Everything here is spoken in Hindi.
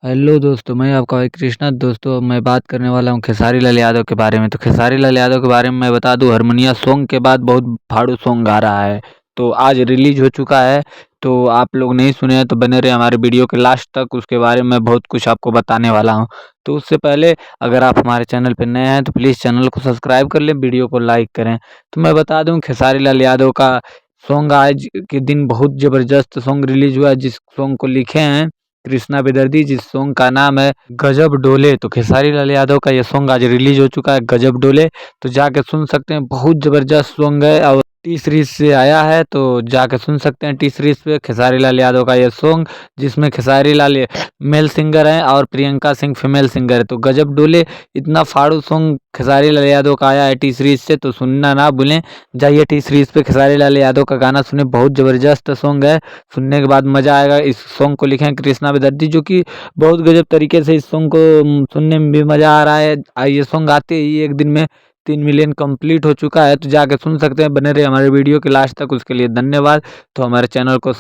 हेलो दोस्तों, मैं आपका भाई कृष्णा। दोस्तों, मैं बात करने वाला हूँ खेसारी लाल यादव के बारे में। तो खेसारी लाल यादव के बारे में मैं बता दूँ, हरमोनिया सॉन्ग के बाद बहुत फाड़ू सॉन्ग आ रहा है। तो आज रिलीज हो चुका है। तो आप लोग नहीं सुने हैं तो बने रहे हमारे वीडियो के लास्ट तक, उसके बारे में बहुत कुछ आपको बताने वाला हूँ। तो उससे पहले अगर आप हमारे चैनल पर नए हैं तो प्लीज़ चैनल को सब्सक्राइब कर लें, वीडियो को लाइक करें। तो मैं बता दूँ, खेसारी लाल यादव का सॉन्ग आज के दिन बहुत ज़बरदस्त सॉन्ग रिलीज हुआ है, जिस सॉन्ग को लिखे हैं कृष्णा बेदर्दी, जिस सॉन्ग का नाम है गजब डोले। तो खेसारी लाल यादव का ये सॉन्ग आज रिलीज हो चुका है, गजब डोले। तो जाके सुन सकते हैं, बहुत जबरदस्त सॉन्ग है और टी सीरीज से आया है। तो जाके सुन सकते हैं टी सीरीज पे खेसारी लाल यादव का ये सॉन्ग, जिसमें खेसारी लाल मेल सिंगर हैं और प्रियंका सिंह फीमेल सिंगर है। तो गजब डोले इतना फाड़ू सॉन्ग खेसारी लाल यादव का आया है टी सीरीज से, तो सुनना ना भूलें। जाइए टी सीरीज पे खेसारी लाल यादव का गाना सुने, बहुत जबरदस्त सॉन्ग है। सुनने के बाद मज़ा आएगा। इस सॉन्ग को लिखे हैं कृष्णा बेदर्जी, जो कि बहुत गजब तरीके से इस सॉन्ग को सुनने में भी मज़ा आ रहा है। ये सॉन्ग आते ही एक दिन में 3 मिलियन कंप्लीट हो चुका है। तो जाके सुन सकते हैं, बने रहे हमारे वीडियो के लास्ट तक। उसके लिए धन्यवाद। तो हमारे चैनल को